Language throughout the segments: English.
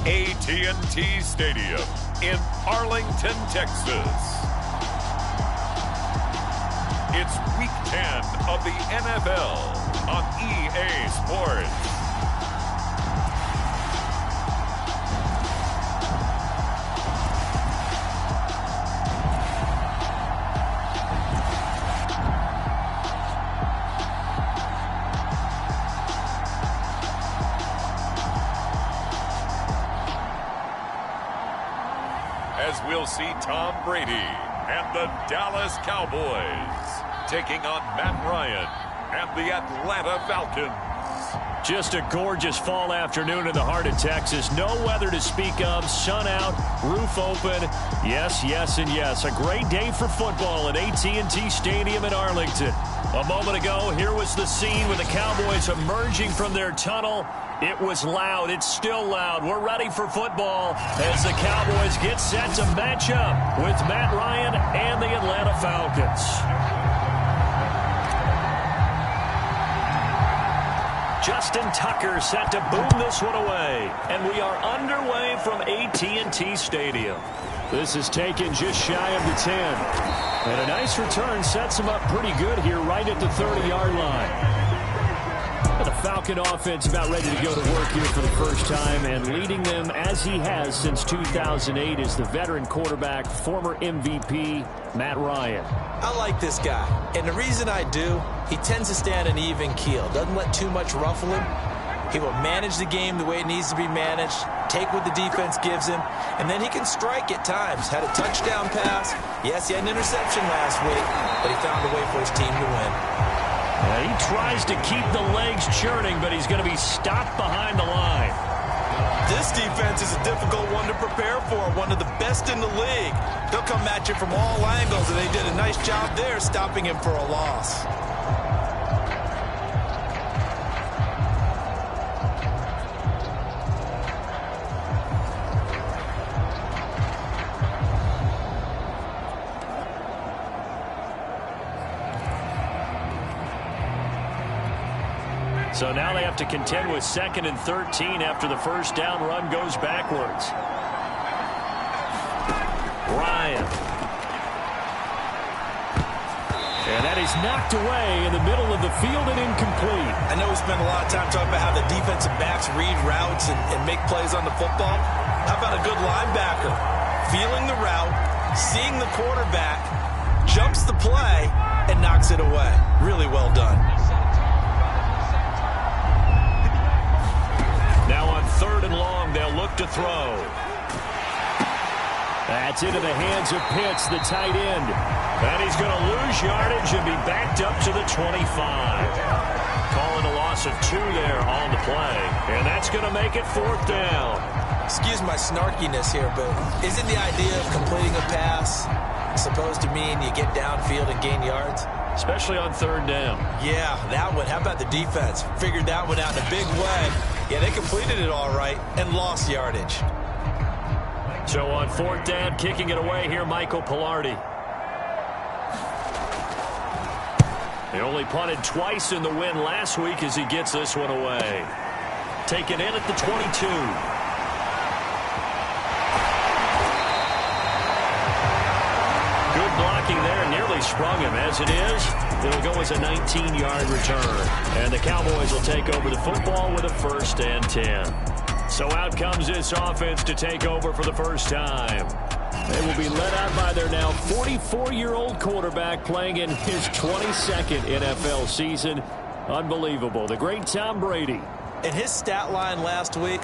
AT&T Stadium in Arlington, Texas. It's Week 10 of the NFL on EA Sports. As we'll see Tom Brady and the Dallas Cowboys taking on Matt Ryan and the Atlanta Falcons. Just a gorgeous fall afternoon in the heart of Texas. No weather to speak of. Sun out, roof open. Yes, yes, and yes. A great day for football at AT&T Stadium in Arlington. A moment ago, here was the scene with the Cowboys emerging from their tunnel. It was loud. It's still loud. We're ready for football as the Cowboys get set to match up with Matt Ryan and the Atlanta Falcons. Justin Tucker set to boom this one away. And we are underway from AT&T Stadium. This is taken just shy of the 10. And a nice return sets him up pretty good here right at the 30-yard line. The Falcon offense about ready to go to work here for the first time, and leading them as he has since 2008 is the veteran quarterback, former MVP, Matt Ryan. I like this guy, and the reason I do, he tends to stand an even keel, doesn't let too much ruffle him. He will manage the game the way it needs to be managed, take what the defense gives him, and then he can strike at times. Had a touchdown pass. Yes, he had an interception last week, but he found a way for his team to win. He tries to keep the legs churning, but he's going to be stopped behind the line. This defense is a difficult one to prepare for, one of the best in the league. They'll come at you from all angles, and they did a nice job there stopping him for a loss. So now they have to contend with 2nd and 13 after the first down run goes backwards. Ryan. And that is knocked away in the middle of the field and incomplete. I know we spent a lot of time talking about how the defensive backs read routes and make plays on the football. How about a good linebacker? Feeling the route, seeing the quarterback, jumps the play, and knocks it away. Really well done. Now on 3rd and long, they'll look to throw. That's into the hands of Pitts, the tight end. And he's going to lose yardage and be backed up to the 25. Calling a loss of 2 there on the play. And that's going to make it 4th down. Excuse my snarkiness here, but isn't the idea of completing a pass supposed to mean you get downfield and gain yards? Especially on 3rd down. Yeah, that one. How about the defense? Figured that one out in a big way. Yeah, they completed it all right and lost yardage. So on 4th down, kicking it away here, Michael Pilardi. He only punted twice in the win last week as he gets this one away. Taken in at the 22. Good blocking there, nearly sprung him. As it is, it'll go as a 19-yard return. And the Cowboys will take over the football with a 1st and 10. So out comes this offense to take over for the first time. They will be led out by their now 44-year-old quarterback playing in his 22nd NFL season. Unbelievable. The great Tom Brady. And his stat line last week,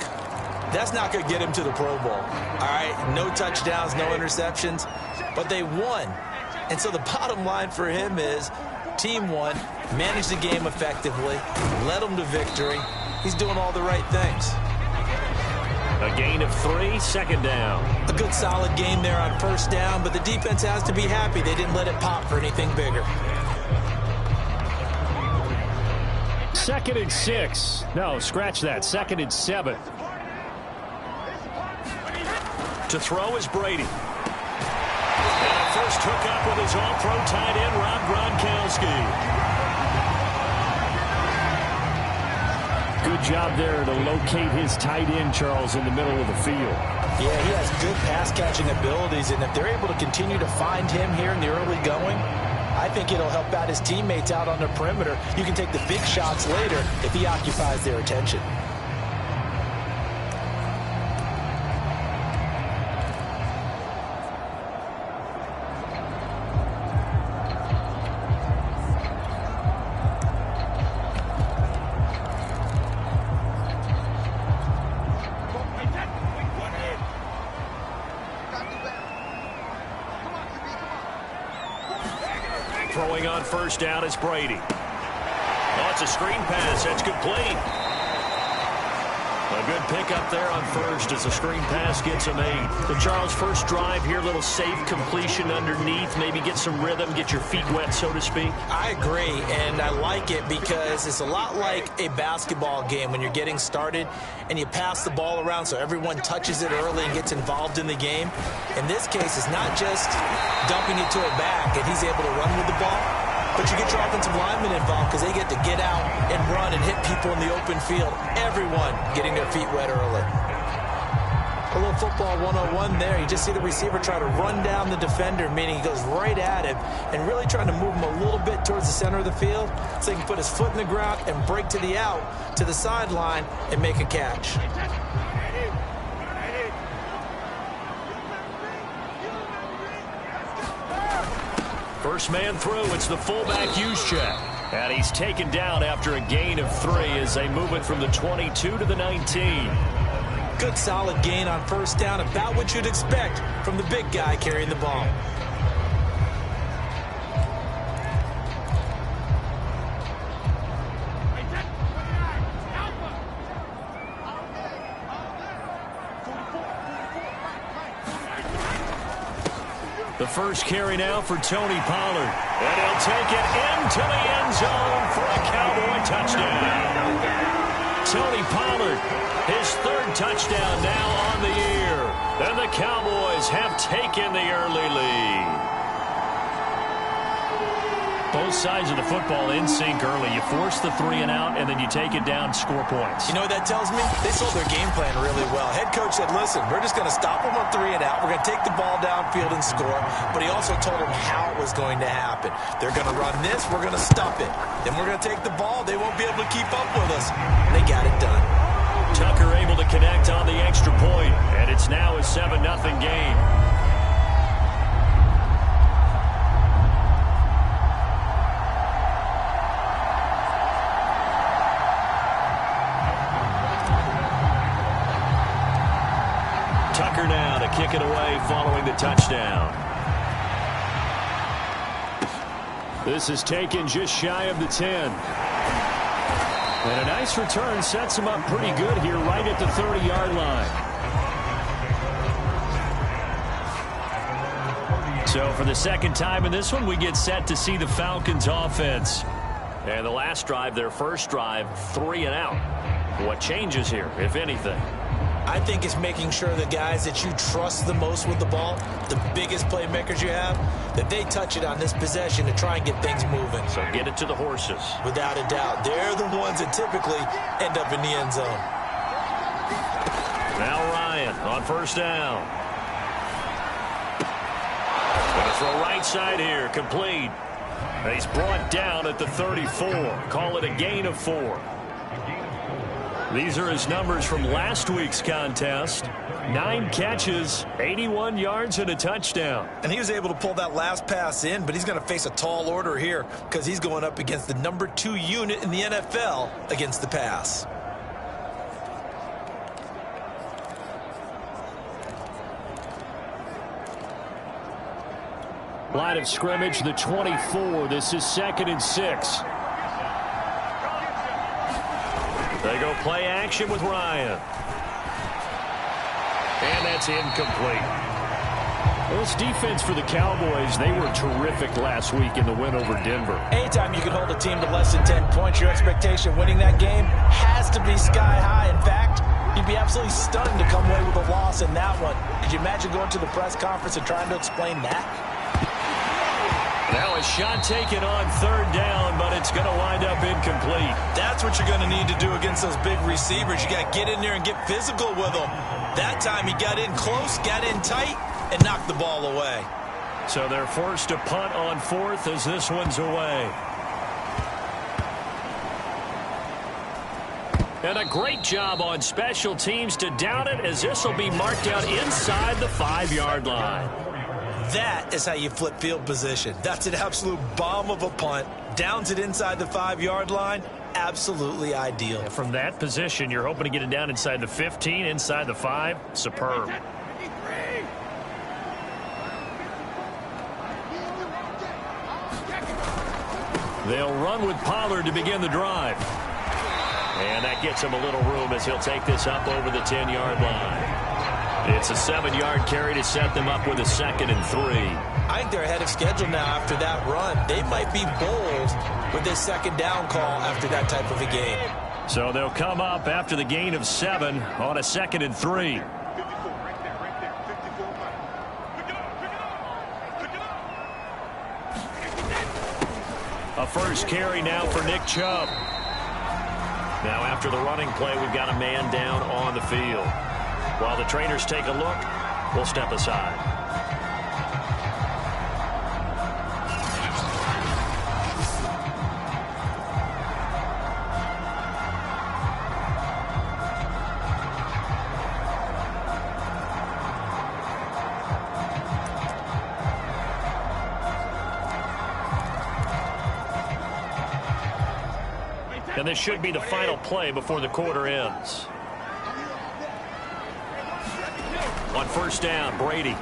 that's not going to get him to the Pro Bowl. All right, no touchdowns, no interceptions, but they won. And so the bottom line for him is team won, managed the game effectively, led them to victory. He's doing all the right things. A gain of 3, 2nd down. A good solid game there on 1st down, but the defense has to be happy they didn't let it pop for anything bigger. 2nd and 6. No, scratch that. 2nd and 7. To throw is Brady. And a first hookup with his all-pro tight end, Rob Gronkowski. Good job there to locate his tight end, Charles, in the middle of the field. Yeah, he has good pass-catching abilities, and if they're able to continue to find him here in the early going, I think it'll help out his teammates out on the perimeter. You can take the big shots later if he occupies their attention. Throwing on first down is Brady. Oh, it's a screen pass. That's complete. A good pickup there on first as the screen pass gets him 8. The Charles first drive here, little safe completion underneath. Maybe get some rhythm, get your feet wet, so to speak. I agree, and I like it because it's a lot like a basketball game when you're getting started and you pass the ball around so everyone touches it early and gets involved in the game. In this case, it's not just dumping it to a back and he's able to run with the ball, but you get your offensive linemen involved because they get to get out and run and hit people in the open field. Everyone getting their feet wet early. A little football 101 there. You just see the receiver try to run down the defender, meaning he goes right at him and really trying to move him a little bit towards the center of the field so he can put his foot in the ground and break to the out, to the sideline, and make a catch. First man through, it's the fullback use check. And he's taken down after a gain of 3 as they move it from the 22 to the 19. Good solid gain on first down, about what you'd expect from the big guy carrying the ball. The first carry now for Tony Pollard. And he'll take it into the end zone for a Cowboy touchdown. Tony Pollard, his 3rd touchdown now on the year. And the Cowboys have taken the early lead. Both sides of the football in sync early. You force the 3 and out, and then you take it down, score points. You know what that tells me? They sold their game plan really well. Head coach said, listen, we're just going to stop them on 3 and out. We're going to take the ball downfield and score. But he also told them how it was going to happen. They're going to run this. We're going to stop it. Then we're going to take the ball. They won't be able to keep up with us. And they got it done. Tucker able to connect on the extra point, and it's now a 7-0 game. Tucker now to kick it away following the touchdown. This is taken just shy of the 10. And a nice return sets him up pretty good here right at the 30-yard line. So for the second time in this one, we get set to see the Falcons offense. And the last drive, their first drive, 3 and out. What changes here, if anything? I think it's making sure the guys that you trust the most with the ball, the biggest playmakers you have, that they touch it on this possession to try and get things moving. So get it to the horses. Without a doubt. They're the ones that typically end up in the end zone. Now Ryan on first down. Gonna throw right side here, complete. And he's brought down at the 34. Call it a gain of 4. These are his numbers from last week's contest. 9 catches, 81 yards, and a touchdown. And he was able to pull that last pass in, but he's going to face a tall order here because he's going up against the number 2 unit in the NFL against the pass. Line of scrimmage, the 24. This is 2nd and 6. They go play action with Ryan. And that's incomplete. Well, this defense for the Cowboys, they were terrific last week in the win over Denver. Anytime you can hold a team to less than 10 points, your expectation of winning that game has to be sky high. In fact, you'd be absolutely stunned to come away with a loss in that one. Could you imagine going to the press conference and trying to explain that? Now a shot taken on third down, but it's going to wind up incomplete. That's what you're going to need to do against those big receivers. You got to get in there and get physical with them. That time he got in close, got in tight, and knocked the ball away. So they're forced to punt on fourth as this one's away. And a great job on special teams to down it, as this will be marked out inside the 5-yard line. That is how you flip field position. That's an absolute bomb of a punt. Downs it inside the 5-yard line. Absolutely ideal. And from that position, you're hoping to get it down inside the 15, inside the 5. Superb. They'll run with Pollard to begin the drive. And that gets him a little room as he'll take this up over the 10-yard line. It's a 7-yard carry to set them up with a 2nd and 3. I think they're ahead of schedule now after that run. They might be bold with this 2nd down call after that type of a game. So they'll come up after the gain of 7 on a 2nd and 3. A first carry now for Nick Chubb. Now after the running play, we've got a man down on the field. While the trainers take a look, we'll step aside. And this should be the final play before the quarter ends. On first down, Brady. They'll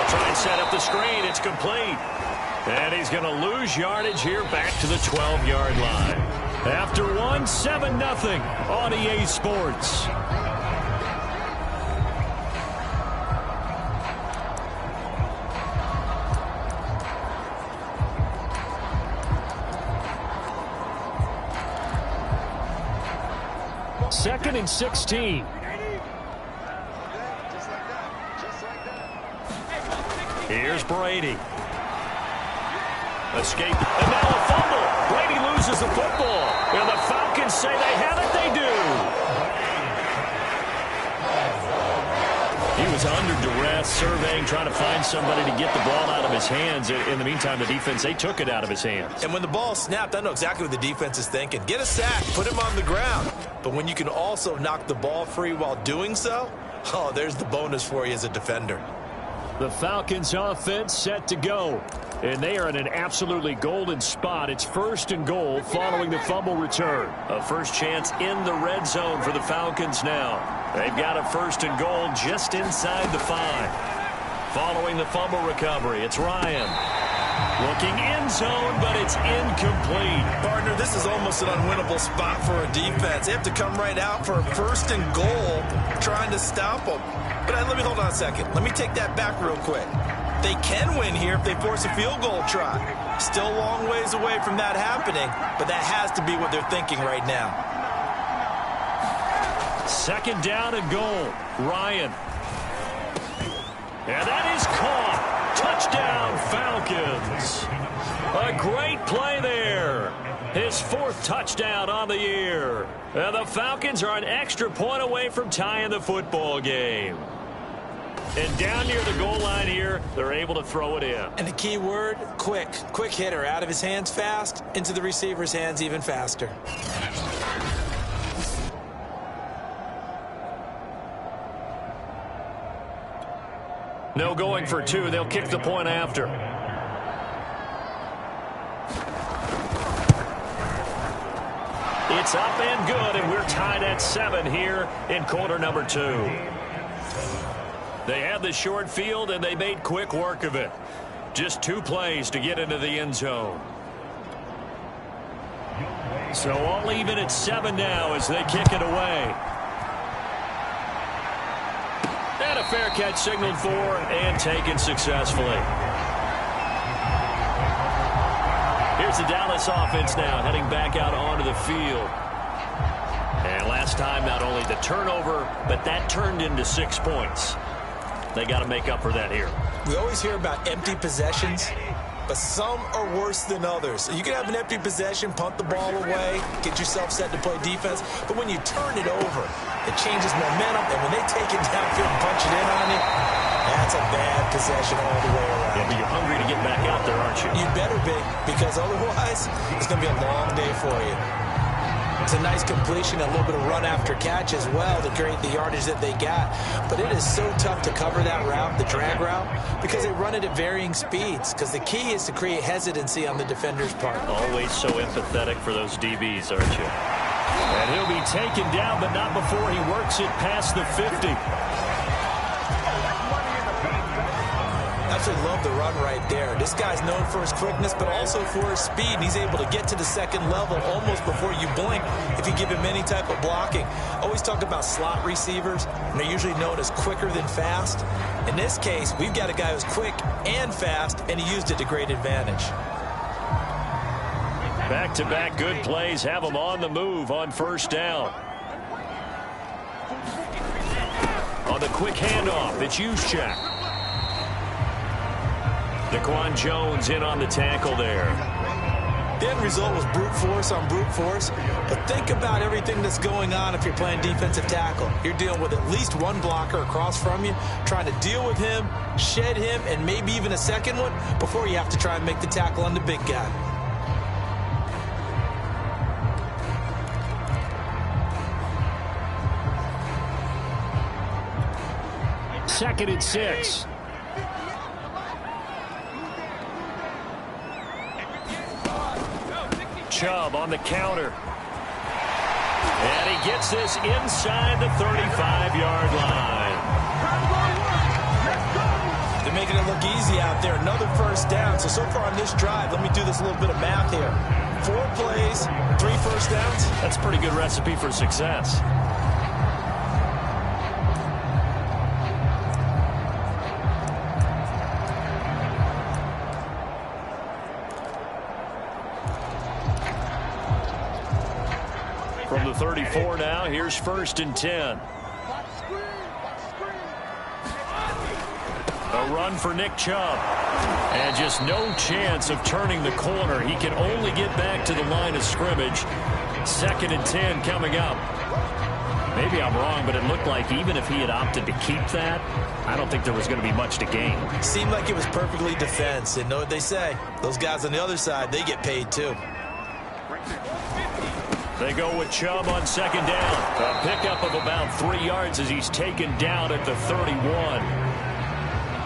try and set up the screen. It's complete. And he's going to lose yardage here back to the 12-yard line. After one, 7-0 on EA Sports. Second and 16. Here's Brady. Escape. And now a fumble. Brady loses the football. And the Falcons say they have it. They do. He was under duress, surveying, trying to find somebody to get the ball out of his hands. In the meantime, the defense, they took it out of his hands. And when the ball snapped, I know exactly what the defense is thinking. Get a sack, put him on the ground. But when you can also knock the ball free while doing so, oh, there's the bonus for you as a defender. The Falcons offense set to go. And they are in an absolutely golden spot. It's 1st and goal following the fumble return. A first chance in the red zone for the Falcons now. They've got a 1st and goal just inside the 5. Following the fumble recovery, it's Ryan. Looking end zone, but it's incomplete. Partner, this is almost an unwinnable spot for a defense. They have to come right out for a 1st and goal, trying to stop them. But let me hold on a second. Let me take that back real quick. They can win here if they force a field goal try. Still a long ways away from that happening, but that has to be what they're thinking right now. 2nd down and goal. Ryan. And that is caught. Touchdown, Falcons. A great play there. His 4th touchdown on the year. And the Falcons are an extra point away from tying the football game. And down near the goal line here, they're able to throw it in. And the key word, quick. Quick hitter, out of his hands fast, into the receiver's hands even faster. No going for 2. They'll kick the point after. It's up and good, and we're tied at 7 here in quarter number 2. They had the short field, and they made quick work of it. Just 2 plays to get into the end zone. So all even at 7 now as they kick it away. And a fair catch signaled for and taken successfully. Here's the Dallas offense now heading back out onto the field. And last time, not only the turnover, but that turned into 6 points. They got to make up for that here. We always hear about empty possessions. but some are worse than others. You can have an empty possession, punt the ball away, get yourself set to play defense, but when you turn it over, it changes momentum, and when they take it downfield and punch it in on you, that's a bad possession all the way around. Yeah, but you're hungry to get back out there, aren't you? You better be, because otherwise, it's going to be a long day for you. It's a nice completion, a little bit of run after catch as well to create the yardage that they got. But it is so tough to cover that route, the drag route, because they run it at varying speeds. Because the key is to create hesitancy on the defender's part. Always so empathetic for those DBs, aren't you? And he'll be taken down, but not before he works it past the 50. Absolutely love the run right there. This guy's known for his quickness, but also for his speed. And he's able to get to the second level almost before you blink if you give him any type of blocking. Always talk about slot receivers, and they're usually known as quicker than fast. In this case, we've got a guy who's quick and fast, and he used it to great advantage. Back-to-back good plays have him on the move on first down. On the quick handoff, it's Juszczyk. Daquan Jones in on the tackle there. The end result was brute force on brute force. But think about everything that's going on if you're playing defensive tackle. You're dealing with at least one blocker across from you, trying to deal with him, shed him, and maybe even a second one before you have to try and make the tackle on the big guy. Second and 6. Chubb on the counter. And he gets this inside the 35-yard line. They're making it look easy out there. Another first down. So far on this drive, let me do this little bit of math here. 4 plays, 3 first downs. That's a pretty good recipe for success. From the 34 now, here's first and 10. A run for Nick Chubb. And just no chance of turning the corner. He can only get back to the line of scrimmage. Second and 10 coming up. Maybe I'm wrong, but it looked like even if he had opted to keep that, I don't think there was going to be much to gain. Seemed like it was perfectly defense. And know what they say? Those guys on the other side, they get paid too. They go with Chubb on second down. A pickup of about 3 yards as he's taken down at the 31.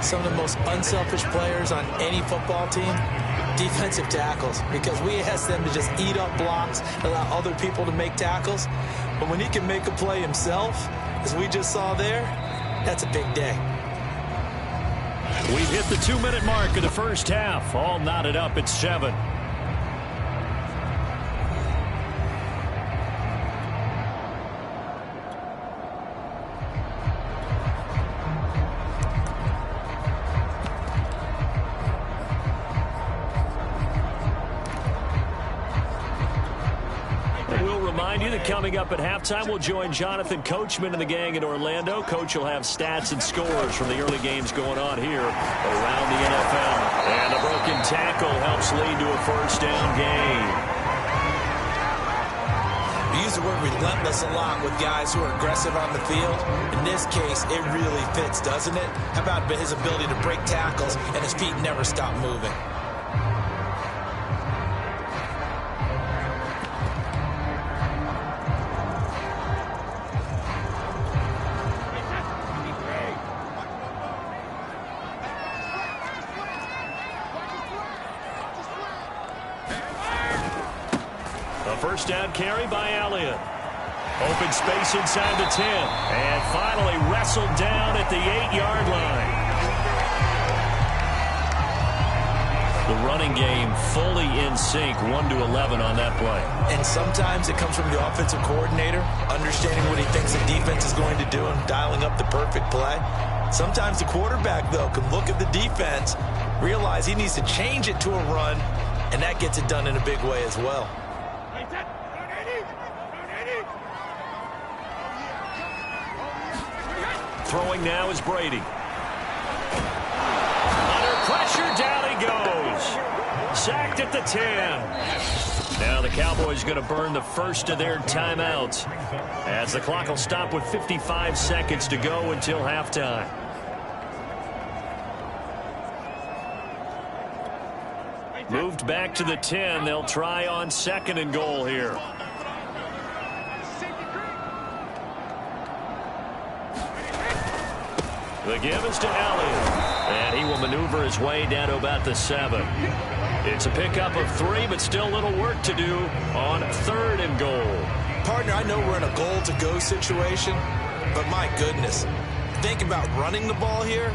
Some of the most unselfish players on any football team, defensive tackles, because we ask them to just eat up blocks, allow other people to make tackles. But when he can make a play himself, as we just saw there, that's a big day. We've hit the 2-minute mark of the first half. All knotted up at 7. Coming up at halftime, we'll join Jonathan Coachman and the gang in Orlando. Coach will have stats and scores from the early games going on here around the NFL. And a broken tackle helps lead to a first down gain. We use the word relentless a lot with guys who are aggressive on the field. In this case, it really fits, doesn't it? How about his ability to break tackles and his feet never stop moving? First down carry by Elliott. Open space inside the 10. And finally wrestled down at the 8-yard line. The running game fully in sync, 1-11 on that play. And sometimes it comes from the offensive coordinator, understanding what he thinks the defense is going to do and dialing up the perfect play. Sometimes the quarterback, though, can look at the defense, realize he needs to change it to a run, and that gets it done in a big way as well. Throwing now is Brady. Under pressure, down he goes. sacked at the 10. Now the Cowboys going to burn the first of their timeouts as the clock will stop with 55 seconds to go until halftime. Moved back to the 10. They'll try on 2nd and goal here. The give is to Elliott, and he will maneuver his way down to about the 7. It's a pickup of 3, but still a little work to do on 3rd and goal. Partner, I know we're in a goal-to-go situation, but my goodness, think about running the ball here.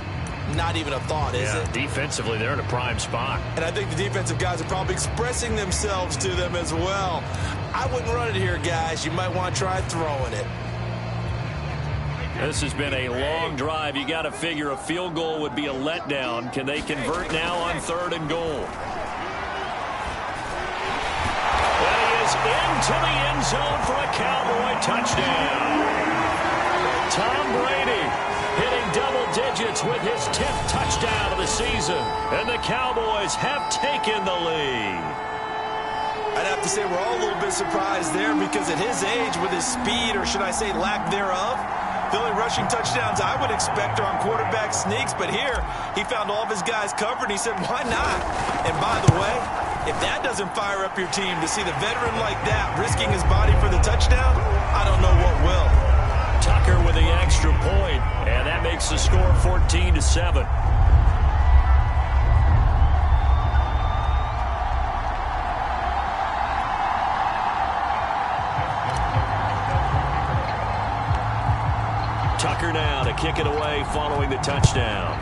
Not even a thought, is it? Defensively, they're in a prime spot. And I think the defensive guys are probably expressing themselves to them as well. I wouldn't run it here, guys. You might want to try throwing it. This has been a long drive. You got to figure a field goal would be a letdown. Can they convert now on 3rd and goal? And he is into the end zone for a Cowboy touchdown. Tom Brady hitting double digits with his 10th touchdown of the season. And the Cowboys have taken the lead. I'd have to say we're all a little bit surprised there because at his age, with his speed, or should I say lack thereof, the only rushing touchdowns I would expect are on quarterback sneaks, but here he found all of his guys covered, and he said, why not? And by the way, if that doesn't fire up your team to see the veteran like that risking his body for the touchdown, I don't know what will. Tucker with the extra point, and that makes the score 14-7. Tucker now to kick it away following the touchdown.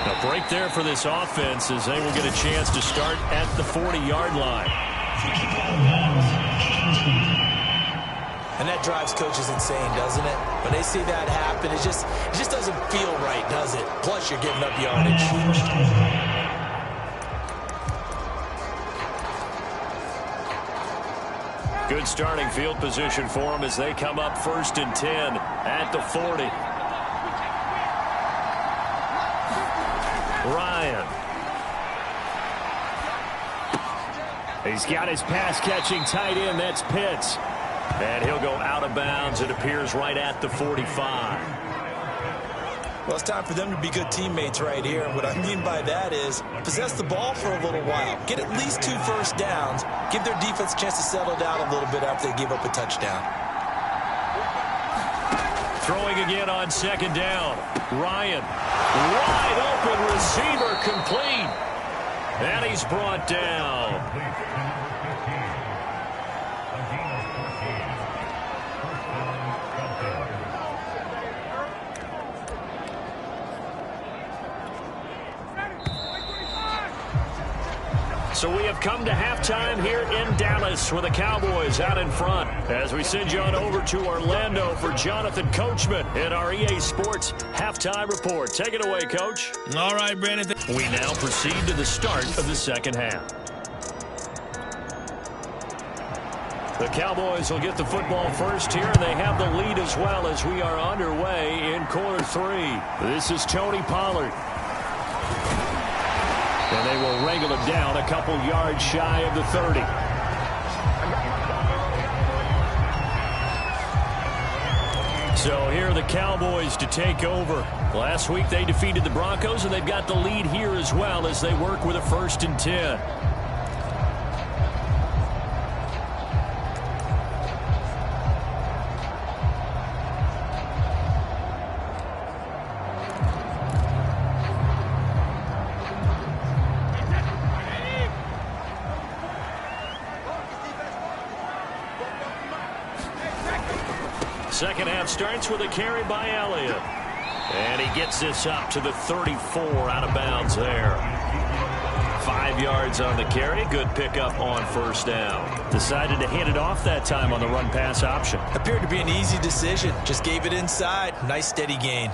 A break there for this offense as they will get a chance to start at the 40-yard line. And that drives coaches insane, doesn't it? When they see that happen, it just doesn't feel right, does it? Plus, you're giving up yardage. Good starting field position for them as they come up 1st and 10 at the 40. Ryan. He's got his pass-catching tight end. That's Pitts. And he'll go out of bounds. It appears right at the 45. Well, it's time for them to be good teammates right here. And what I mean by that is possess the ball for a little while. Get at least 2 first downs. Give their defense a chance to settle down a little bit after they give up a touchdown. Throwing again on 2nd down. Ryan. Wide open receiver complete. And he's brought down. So we have come to halftime here in Dallas with the Cowboys out in front as we send you on over to Orlando for Jonathan Coachman in our EA Sports Halftime Report. Take it away, Coach. All right, Brandon. We now proceed to the start of the second half. The Cowboys will get the football first here, and they have the lead as well as we are underway in quarter 3. This is Tony Pollard. And they will wrangle him down a couple yards shy of the 30. So here are the Cowboys to take over. Last week they defeated the Broncos, and they've got the lead here as well as they work with a 1st and 10. Second half starts with a carry by Elliott. And he gets this up to the 34 out of bounds there. 5 yards on the carry. Good pickup on 1st down. Decided to hand it off that time on the run-pass option. Appeared to be an easy decision. Just gave it inside. Nice steady gain.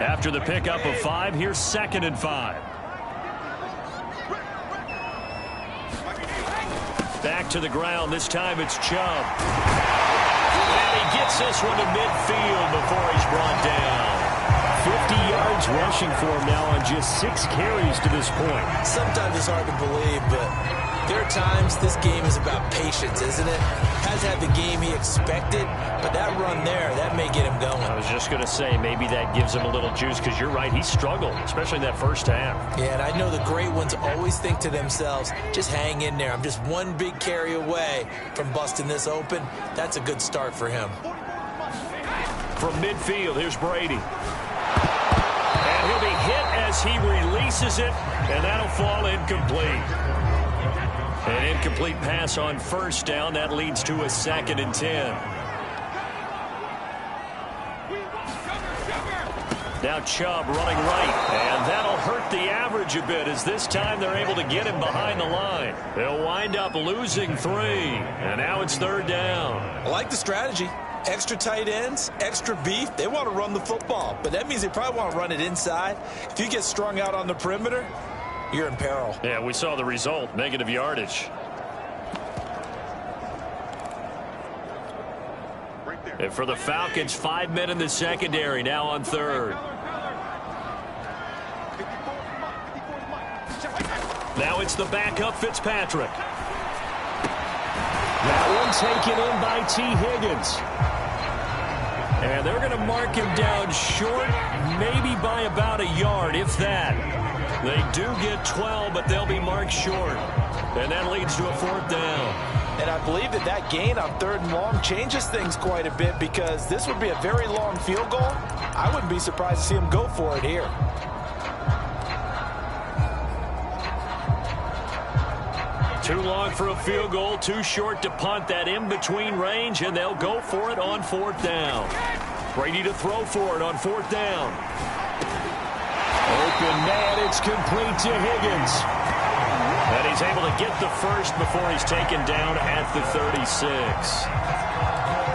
After the pickup of 5, here's 2nd and 5. Back to the ground. This time it's Chubb. And he gets this one to midfield before he's brought down. 50 yards rushing for him now on just 6 carries to this point. Sometimes it's hard to believe, but there are times this game is about patience, isn't it? Has had the game he expected, but that run there, that may get him going. I was just going to say, maybe that gives him a little juice, because you're right, he struggled, especially in that first half. Yeah, and I know the great ones always think to themselves, just hang in there. I'm just one big carry away from busting this open. That's a good start for him. From midfield, here's Brady. And he'll be hit as he releases it, and that'll fall incomplete. An incomplete pass on first down. That leads to a 2nd and 10. Now Chubb running right, and that'll hurt the average a bit, as this time they're able to get him behind the line. They'll wind up losing 3, and now it's 3rd down. I like the strategy. Extra tight ends, extra beef. They want to run the football, but that means they probably want to run it inside. If you get strung out on the perimeter, you're in peril. Yeah, we saw the result, negative yardage. And for the Falcons, 5 men in the secondary, now on 3rd. Now it's the backup Fitzpatrick. That one taken in by T. Higgins. And they're going to mark him down short, maybe by about a yard, if that. They do get 12, but they'll be marked short. And that leads to a 4th down. And I believe that gain on 3rd and long changes things quite a bit, because this would be a very long field goal. I wouldn't be surprised to see him go for it here. Too long for a field goal, too short to punt. That in-between range, and they'll go for it on 4th down. Brady to throw for it on 4th down. Open man, it's complete to Higgins. And he's able to get the first before he's taken down at the 36.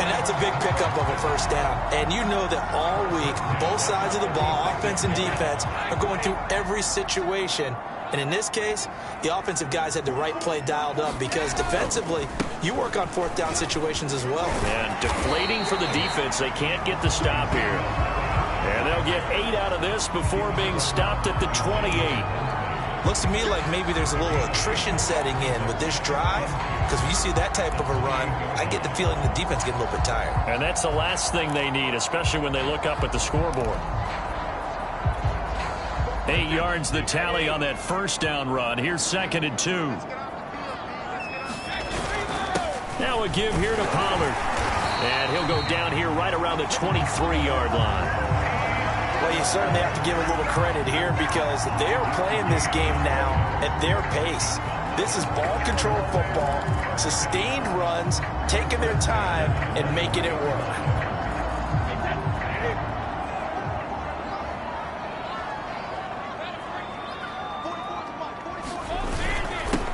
And that's a big pickup of a 1st down. And you know that all week, both sides of the ball, offense and defense, are going through every situation. And in this case, the offensive guys had the right play dialed up, because defensively, you work on 4th down situations as well. And deflating for the defense. They can't get the stop here. And they'll get 8 out of this before being stopped at the 28. Looks to me like maybe there's a little attrition setting in with this drive, because when you see that type of a run, I get the feeling the defense getting a little bit tired. And that's the last thing they need, especially when they look up at the scoreboard. 8 yards the tally on that 1st down run. Here's 2nd and 2. Now a give here to Pollard. And he'll go down here right around the 23-yard line. Well, you certainly have to give a little credit here, because they are playing this game now at their pace. This is ball control football, sustained runs, taking their time and making it work.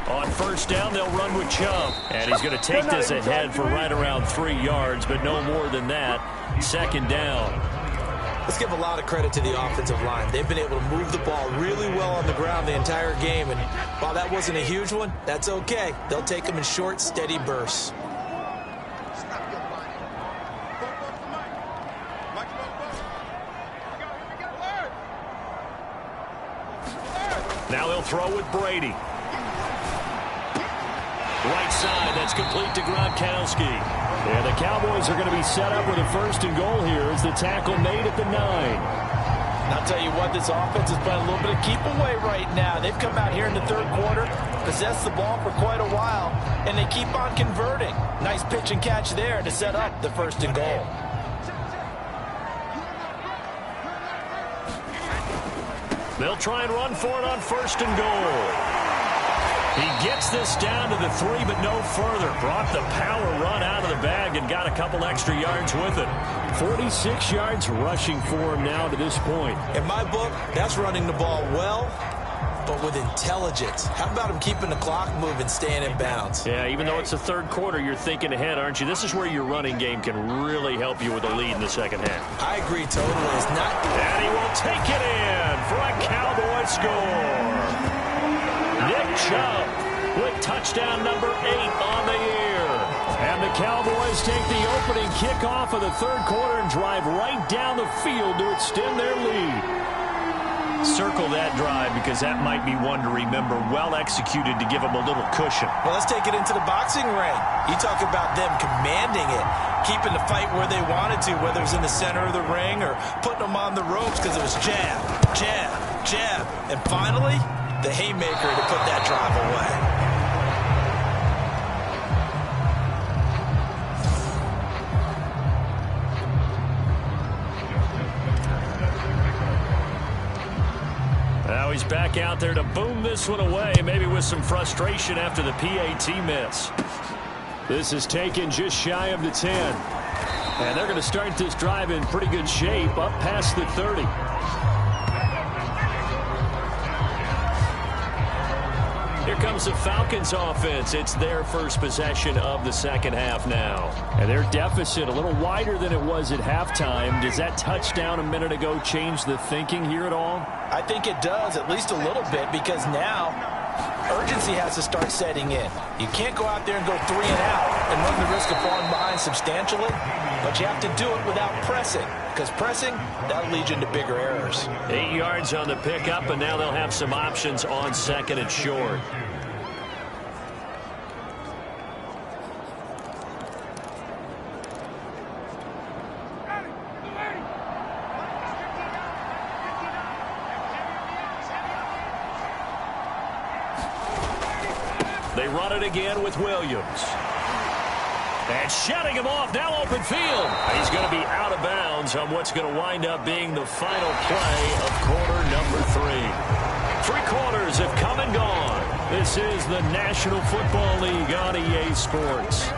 On 1st down, they'll run with Chubb. And he's going to take this ahead for right around 3 yards, but no more than that. 2nd down. Let's give a lot of credit to the offensive line. They've been able to move the ball really well on the ground the entire game. And while that wasn't a huge one, that's okay. They'll take them in short, steady bursts. Now they'll throw with Brady. Right side, that's complete to Gronkowski. And the Cowboys are going to be set up with a 1st and goal here as the tackle made at the 9. And I'll tell you what, this offense is playing a little bit of keep away right now. They've come out here in the 3rd quarter, possessed the ball for quite a while, and they keep on converting. Nice pitch and catch there to set up the 1st and goal. They'll try and run for it on 1st and goal. He gets this down to the 3, but no further. Brought the power run out of the bag and got a couple extra yards with it. 46 yards rushing for him now to this point. In my book, that's running the ball well, but with intelligence. How about him keeping the clock moving, staying in bounds? Yeah, even though it's the 3rd quarter, you're thinking ahead, aren't you? This is where your running game can really help you with a lead in the 2nd half. I agree totally. It's not... And he will take it in for a Cowboy score. Nick Chubb with touchdown number 8 on the year. And the Cowboys take the opening kickoff of the third quarter and drive right down the field to extend their lead. Circle that drive because that might be one to remember. Well executed to give them a little cushion. Well, let's take it into the boxing ring. You talk about them commanding it, keeping the fight where they wanted to, whether it was in the center of the ring or putting them on the ropes because it was jab, jab, jab. And finally, the haymaker to put that drive away. Now he's back out there to boom this one away, maybe with some frustration after the PAT miss. This is taken just shy of the 10. And they're going to start this drive in pretty good shape, up past the 30. Here comes the Falcons offense. It's their first possession of the second half now. And their deficit a little wider than it was at halftime. Does that touchdown a minute ago change the thinking here at all? I think it does, at least a little bit, because now urgency has to start setting in. You can't go out there and go 3 and out and run the risk of falling behind substantially, but you have to do it without pressing, because pressing, that'll lead you into bigger errors. 8 yards on the pickup, and now they'll have some options on second and short. They run it again with Williams. And shutting him off, now open field. He's going to be out of bounds on what's going to wind up being the final play of quarter number 3. 3 quarters have come and gone. This is the National Football League on EA Sports.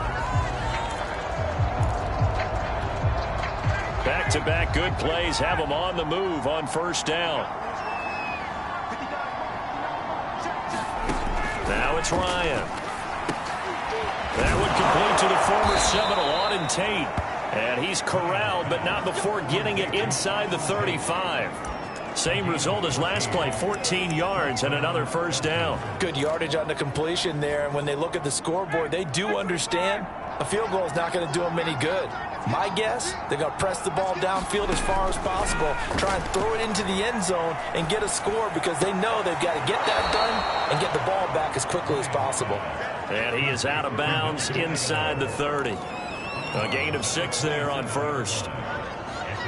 Back-to-back good plays have them on the move on first down. Now it's Ryan. That would complete to the former Seminole, Auden Tate. And he's corralled, but not before getting it inside the 35. Same result as last play, 14 yards and another first down. Good yardage on the completion there, and when they look at the scoreboard, they do understand a field goal is not going to do them any good. My guess, they're going to press the ball downfield as far as possible, try and throw it into the end zone and get a score because they know they've got to get that done and get the ball back as quickly as possible. And he is out of bounds inside the 30. A gain of 6 there on first.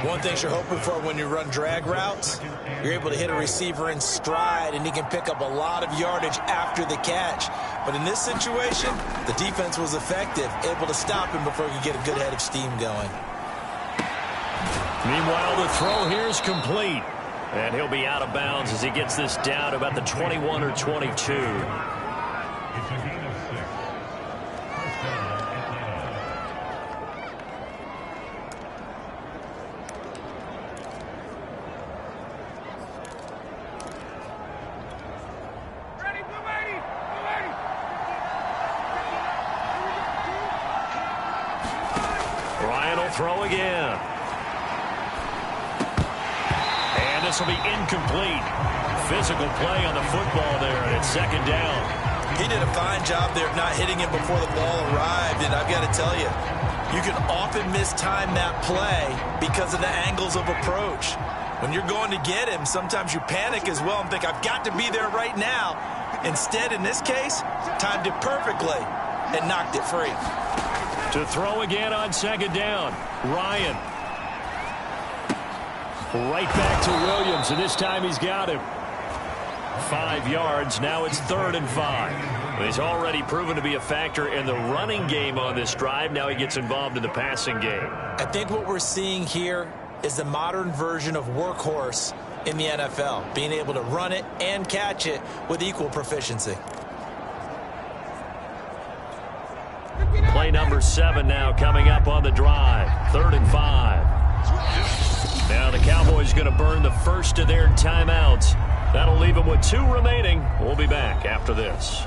One thing you're hoping for when you run drag routes, you're able to hit a receiver in stride and he can pick up a lot of yardage after the catch. But in this situation, the defense was effective, able to stop him before he could get a good head of steam going. Meanwhile, the throw here is complete. And he'll be out of bounds as he gets this down about the 21 or 22. Throw again. And this will be incomplete. Physical play on the football there, and it's second down. He did a fine job there of not hitting him before the ball arrived, and I've got to tell you, you can often mistime that play because of the angles of approach. When you're going to get him, sometimes you panic as well and think, I've got to be there right now. Instead, in this case, timed it perfectly and knocked it free. To throw again on second down, Ryan. Right back to Williams, and this time he's got him. 5 yards, now it's 3rd and 5. He's already proven to be a factor in the running game on this drive. Now he gets involved in the passing game. I think what we're seeing here is the modern version of workhorse in the NFL, being able to run it and catch it with equal proficiency. Play number 7 now coming up on the drive. 3rd and 5. Now the Cowboys going to burn the first of their timeouts. That'll leave them with 2 remaining. We'll be back after this.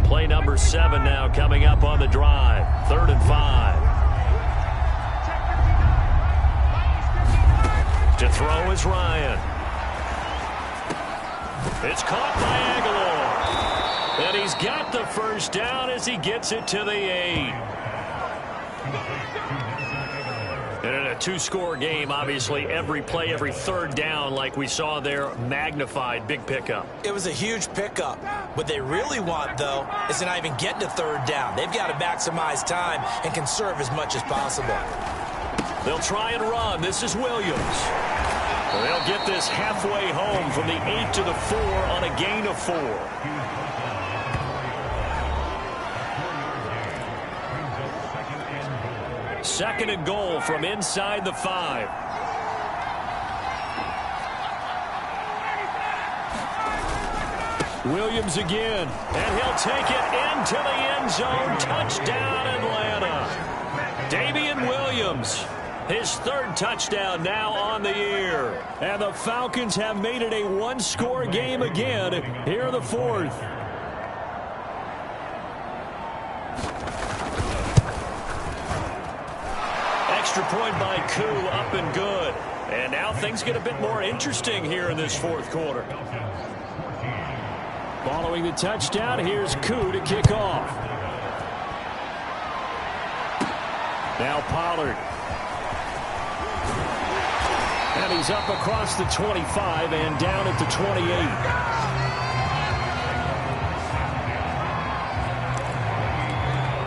Play Play number 7 now coming up on the drive. 3rd and 5. To throw is Ryan. It's caught by Aguilar. And he's got the first down as he gets it to the 8. And in a 2-score game, obviously, every play, every 3rd down, like we saw there, magnified. Big pickup. It was a huge pickup. What they really want, though, is to not even get to 3rd down. They've got to maximize time and conserve as much as possible. They'll try and run. This is Williams. They'll get this halfway home from the 8 to the 4 on a gain of 4. 2nd and goal from inside the 5. Williams again, and he'll take it into the end zone. Touchdown, Atlanta. Damian Williams, his 3rd touchdown now on the year. And the Falcons have made it a 1-score game again. Here the 4th. Extra point by Koo, up and good. And now things get a bit more interesting here in this 4th quarter. Following the touchdown, here's Koo to kick off. Now Pollard. And he's up across the 25 and down at the 28.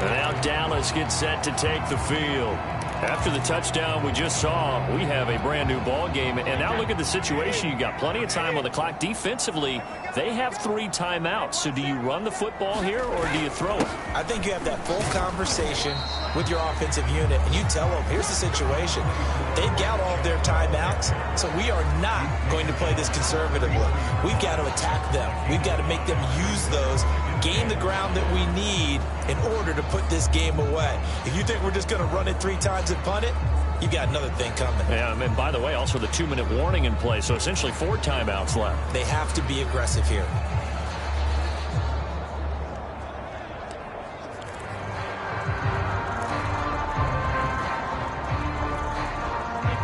And now Dallas gets set to take the field. After the touchdown we just saw, we have a brand new ball game. And now look at the situation. You got plenty of time on the clock. Defensively, they have 3 timeouts. So do you run the football here or do you throw it? I think you have that full conversation with your offensive unit, and you tell them, here's the situation. They've got all of their timeouts, so we are not going to play this conservatively. We've got to attack them. We've got to make them use those, gain the ground that we need in order to put this game away. If you think we're just going to run it 3 times and punt it, you got another thing coming. Yeah, and by the way, also the 2-minute warning in play, so essentially 4 timeouts left. They have to be aggressive here.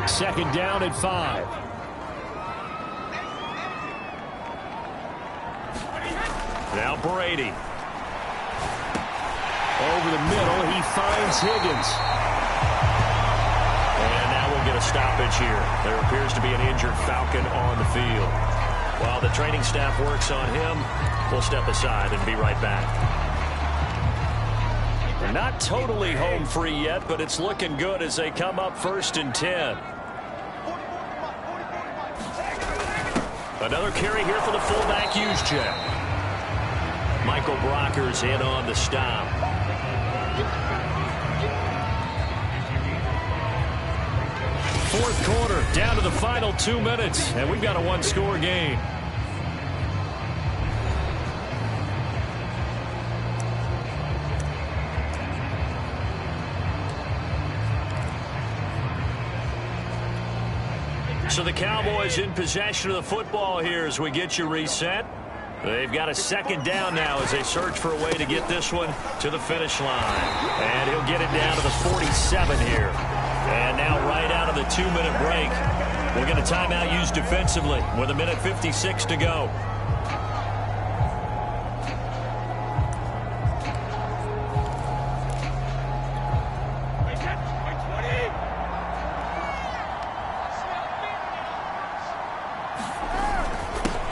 Second down at 5. Now Brady. Over the middle, he finds Higgins. And now we'll get a stoppage here. There appears to be an injured Falcon on the field. While the training staff works on him, we'll step aside and be right back. Not totally home free yet, but it's looking good as they come up 1st and 10. Another carry here for the fullback Juszczyk. Michael Brocker's in on the stop. Fourth quarter, down to the final 2 minutes, and we've got a 1-score game. So the Cowboys in possession of the football here as we get you reset. They've got a 2nd down now as they search for a way to get this one to the finish line. And he'll get it down to the 47 here. And now right out of the 2-minute break, we'll get a timeout used defensively with 1:56 to go.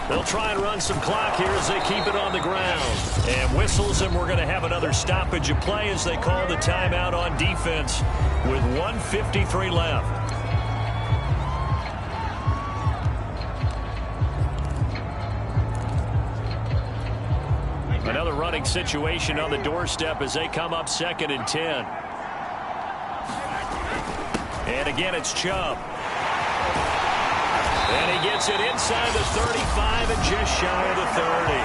They'll try and run some clock here as they keep it on the ground. And whistles, and we're going to have another stoppage of play as they call the timeout on defense with 1:53 left. Another running situation on the doorstep as they come up 2nd and 10. And again, it's Chubb. And he gets it inside the 35 and just shy of the 30.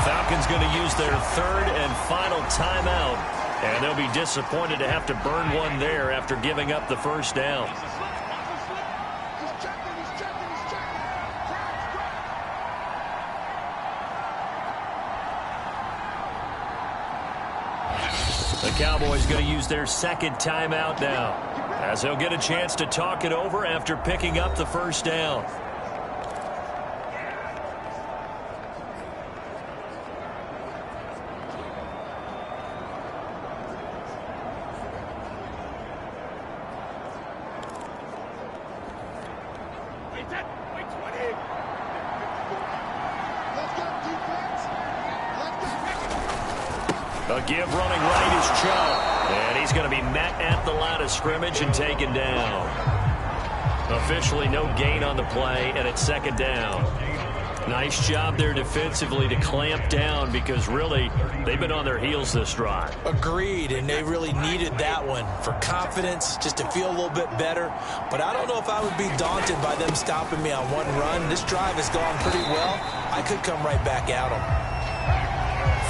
Falcons going to use their 3rd and final timeout. And they'll be disappointed to have to burn one there after giving up the first down. The Cowboys going to use their second timeout now, as they'll get a chance to talk it over after picking up the first down. A give running right is Chubb, and he's going to be met at the line of scrimmage and taken down. Officially no gain on the play, and it's second down. Nice job there defensively to clamp down, because really they've been on their heels this drive. Agreed, and they really needed that one for confidence, just to feel a little bit better. But I don't know if I would be daunted by them stopping me on one run. This drive has gone pretty well. I could come right back at them.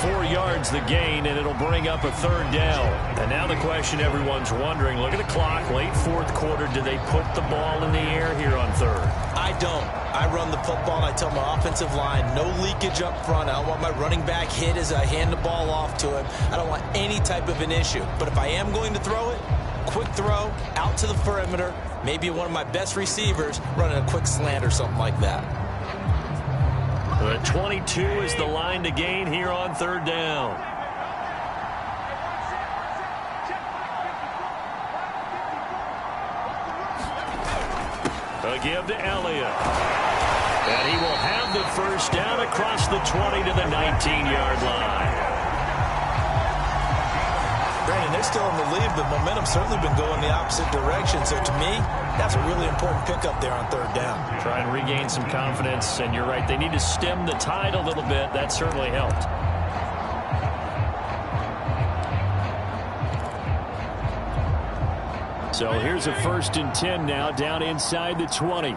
4 yards the gain, and it'll bring up a third down. And now the question everyone's wondering, look at the clock, late fourth quarter, do they put the ball in the air here on third? I don't. I run the football, and I tell my offensive line, no leakage up front. I don't want my running back hit as I hand the ball off to him. I don't want any type of an issue. But if I am going to throw it, quick throw, out to the perimeter, maybe one of my best receivers running a quick slant or something like that. The 22 is the line to gain here on third down. A give to Elliott. And he will have the first down across the 20 to the 19-yard line. Brandon, they're still in the lead, but momentum's certainly been going the opposite direction. So to me, that's a really important pickup there on third down. Try and regain some confidence, and you're right, they need to stem the tide a little bit. That certainly helped. So here's a 1st and 10 now, down inside the 20.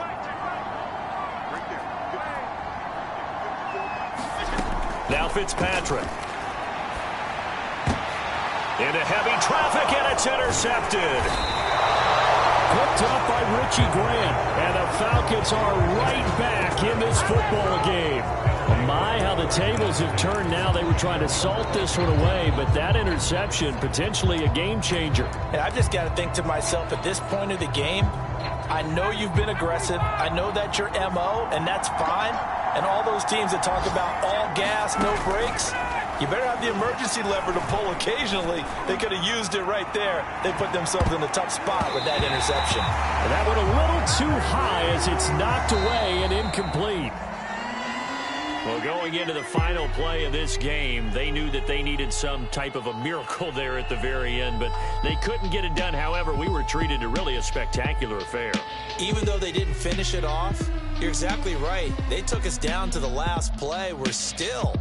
Now Fitzpatrick. Into heavy traffic, and it's intercepted. Picked up by Richie Grant, and the Falcons are right back in this football game. My, how the tables have turned now. They were trying to salt this one away, but that interception, potentially a game changer. And I've just got to think to myself, at this point of the game, I know you've been aggressive. I know that's your MO, and that's fine. And all those teams that talk about all gas, no brakes, you better have the emergency lever to pull occasionally. They could have used it right there. They put themselves in a tough spot with that interception. And that went a little too high as it's knocked away and incomplete. Well, going into the final play of this game, they knew that they needed some type of a miracle there at the very end, but they couldn't get it done. However, we were treated to really a spectacular affair. Even though they didn't finish it off, you're exactly right. They took us down to the last play. We're still,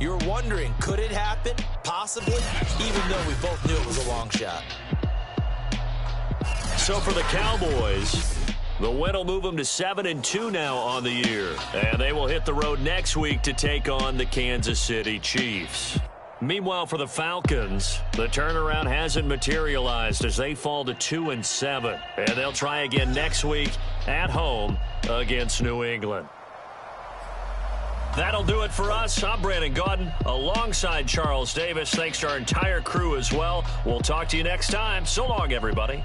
you're wondering, could it happen? Possibly, even though we both knew it was a long shot. So for the Cowboys, the win will move them to 7-2 now on the year. And they will hit the road next week to take on the Kansas City Chiefs. Meanwhile, for the Falcons, the turnaround hasn't materialized as they fall to 2-7. And they'll try again next week at home against New England. That'll do it for us. I'm Brandon Gaudin alongside Charles Davis. Thanks to our entire crew as well. We'll talk to you next time. So long, everybody.